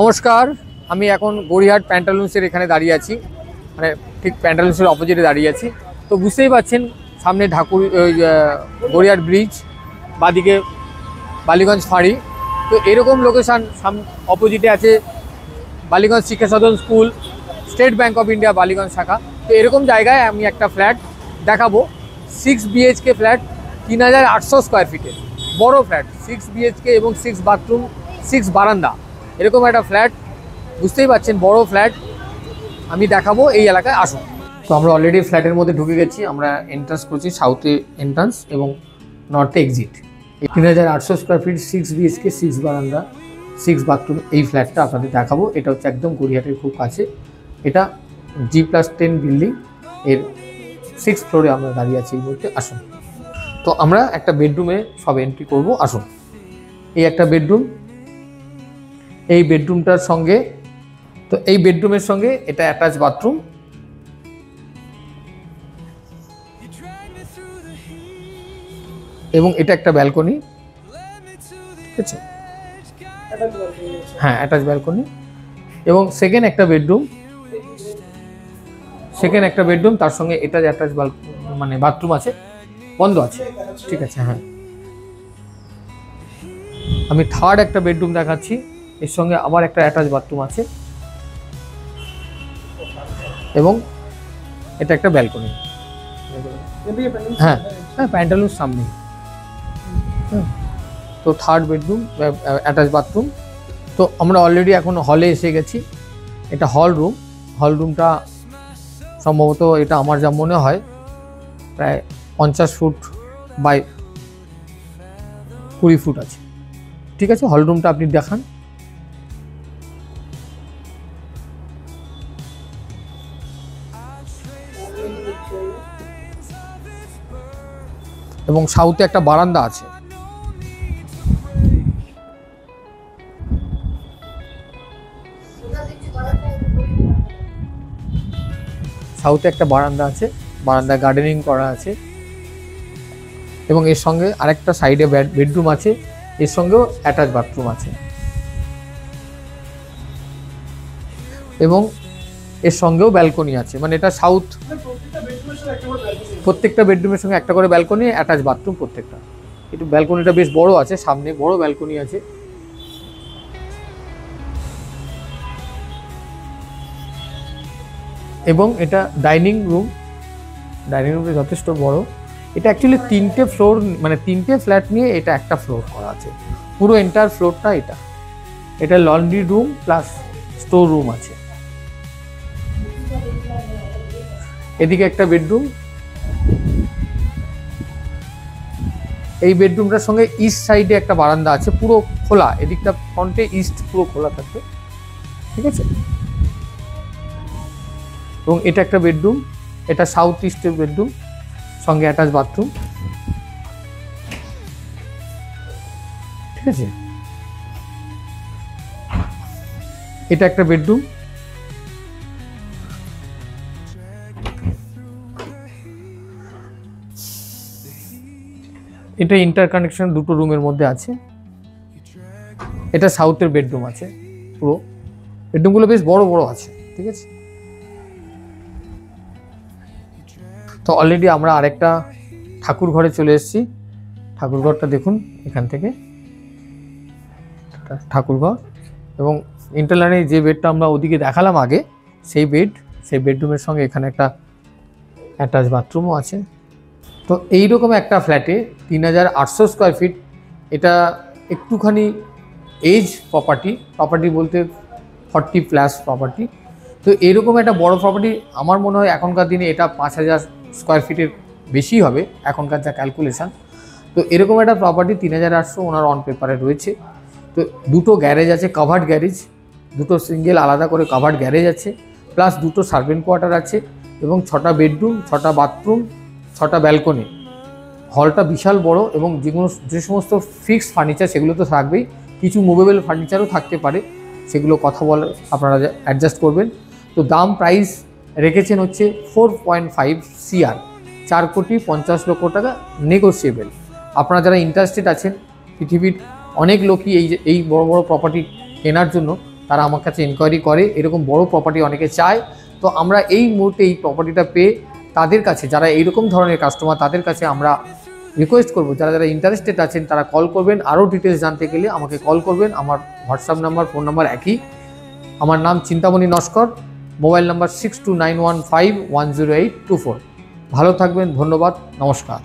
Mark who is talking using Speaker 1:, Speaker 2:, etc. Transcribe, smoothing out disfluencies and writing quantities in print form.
Speaker 1: নমস্কার, আমি এখন গড়িয়াহাট প্যান্টালুন্সের এখানে দাঁড়িয়ে আছি, মানে ঠিক প্যান্টালুন্সের অপোজিটে দাঁড়িয়ে আছি। তো বুঝতেই পারছেন সামনে গড়িয়াহাট ব্রিজ, বাদিকে বালিগঞ্জ ফাঁড়ি। তো এরকম লোকেশান অপোজিটে আছে Ballygunge Shiksha Sadan school, State Bank of India Ballygunge শাখা। তো এরকম জায়গায় আমি একটা ফ্ল্যাট দেখাবো, 6 BHK ফ্ল্যাট, 3800 স্কোয়ার ফিটের বড় ফ্ল্যাট, 6 BHK এবং 6 বাথরুম, 6 বারান্দা, এরকম একটা ফ্ল্যাট। বুঝতেই পারছেন বড় ফ্ল্যাট, আমি দেখাবো, এই এলাকায় আসুন। তো আমরা অলরেডি ফ্ল্যাটের মধ্যে ঢুকে গেছি। আমরা এন্ট্রান্স করছি, সাউথে এন্ট্রান্স এবং নর্থে এক্সিট। 3800 স্কোয়ার ফিট, 6 BHK, 6 বারান্দা, 6 বাথরুম, এই ফ্ল্যাটটা আপনাদের দেখাবো। এটা হচ্ছে একদম গড়িয়াহাটের খুব কাছে। এটা G+10 বিল্ডিং, এর 6th ফ্লোরে আমরা দাঁড়িয়ে আছি এই মুহূর্তে। আসুন। তো আমরা একটা বেডরুমে সব এন্ট্রি করব। আসুন। এই একটা বেডরুম, এই বেডরুমটার সঙ্গে, তো এই বেডরুমের সঙ্গে এটা অ্যাটাচ বাথরুম এবং এটা একটা ব্যালকনি, ঠিক আছে? হ্যাঁ, অ্যাটাচ ব্যালকনি। এবং সেকেন্ড একটা বেডরুম, তার সঙ্গে এটা অ্যাটাচ মানে বাথরুম আছে, বন্ধ আছে, ঠিক আছে? হ্যাঁ, আমি থার্ড একটা বেডরুম দেখাচ্ছি, এর সঙ্গে আবার একটা অ্যাটাচ বাথরুম আছে এবং এটা একটা ব্যালকনি। হ্যাঁ হ্যাঁ, প্যান্টালুন্স সামনে। তো থার্ড বেডরুম, অ্যাটাচ বাথরুম। তো আমরা অলরেডি এখন হলে এসে গেছি। এটা হল রুমটা সম্ভবত, এটা আমার যা মনে হয়, প্রায় 50 ফুট বাই 20 ফুট আছে, ঠিক আছে? হল রুমটা আপনি দেখান। এবং সাউথে একটা বারান্দা আছে। বারান্দা গার্ডেনিং করা আছে এবং এর সঙ্গে আরেকটা সাইডে বেডরুম আছে, এর সঙ্গেও অ্যাটাচ বাথরুম আছে এবং এর সঙ্গেও ব্যালকনি আছে। মানে এটা সাউথ, প্রত্যেকটা বেডরুমের সঙ্গে একটা করে ব্যালকনি, অ্যাটাচ বাথরুম প্রত্যেকটা। একটু ব্যালকনিটা বেশ বড় আছে, সামনে বড় ব্যালকনি আছে। এবং এটা ডাইনিং রুমটা যথেষ্ট বড়। এটা অ্যাকচুয়ালি 3টে ফ্লোর, মানে 3টে ফ্ল্যাট নিয়ে এটা একটা ফ্লোর করা আছে, পুরো এন্টায়ার ফ্লোরটা এটা laundry room plus store room আছে। এদিকে একটা বেডরুম, এই বেডরুমটার সঙ্গে ইস্ট সাইডে একটা বারান্দা আছে, পুরো খোলা, এদিকটা ফ্রন্টে ইস্ট পুরো খোলা থাকবে, ঠিক আছে? এবং এটা একটা বেডরুম, এটা সাউথ ইস্টের বেডরুম, সঙ্গে অ্যাটাচ বাথরুম, ঠিক আছে? এটা একটা বেডরুম, এটা ইন্টারকানেকশন দুটো রুমের মধ্যে আছে। এটা সাউথের বেডরুম আছে, পুরো বেডরুমগুলো বেশ বড় বড় আছে, ঠিক আছে? তো অলরেডি আমরা আরেকটা ঠাকুর ঘরে চলে এসেছি। ঠাকুর ঘরটা দেখুন, এখান থেকে ঠাকুর ঘর। এবং ইন্টারলাইনে যে বেডটা আমরা ওদিকে দেখালাম আগে, সেই বেডরুমের সঙ্গে এখানে একটা অ্যাটাচ বাথরুমও আছে। তো এইরকম একটা ফ্ল্যাটে 3800 স্কোয়ার ফিট, এটা একটুখানি এজ প্রপার্টি বলতে 40+ প্রপার্টি। তো এরকম একটা বড় প্রপার্টি আমার মনে হয় এখনকার দিনে এটা 5000 স্কোয়ার ফিটের বেশি হবে এখনকার যা ক্যালকুলেশান। তো এরকম একটা প্রপার্টি 3800 ওনার অন পেপারে রয়েছে। তো দুটো গ্যারেজ আছে, কাভার্ড গ্যারেজ, দুটো সিঙ্গেল আলাদা করে কাভার্ড গ্যারেজ আছে, প্লাস দুটো সার্ভেন্ট কোয়ার্টার আছে এবং 6টা বেডরুম, 6টা বাথরুম, 6টা ব্যালকনি। হলটা বিশাল বড় এবং যে সমস্ত ফিক্সড ফার্নিচার সেগুলো তো থাকবেই, কিছু মুভেবল ফার্নিচারও থাকতে পারে, সেগুলো কথা বলে আপনারা অ্যাডজাস্ট করবেন। তো দাম প্রাইস রেখেছেন হচ্ছে 4.5 CR, 4,50,00,000 টাকা, নেগোসিয়েবল। আপনারা যারা ইন্টারেস্টেড আছেন, পৃথিবীর অনেক লোকই এই বড় বড় প্রপার্টি কেনার জন্য তারা আমার কাছে ইনকোয়ারি করে, এরকম বড় প্রপার্টি অনেকে চায়। তো আমরা এই মুহূর্তে এই প্রপার্টিটা পেয়ে তাদের কাছে, যারা এইরকম ধরনের কাস্টমার, তাদের কাছে আমরা রিকোয়েস্ট করব, যারা যারা ইন্টারেস্টেড আছেন তারা কল করবেন। আরও ডিটেলস জানতে গেলে আমাকে কল করবেন। আমার হোয়াটসঅ্যাপ নাম্বার, ফোন নাম্বার একই। আমার নাম চিন্তামণি নস্কর, মোবাইল নাম্বার 6291510824। ভালো থাকবেন, ধন্যবাদ, নমস্কার।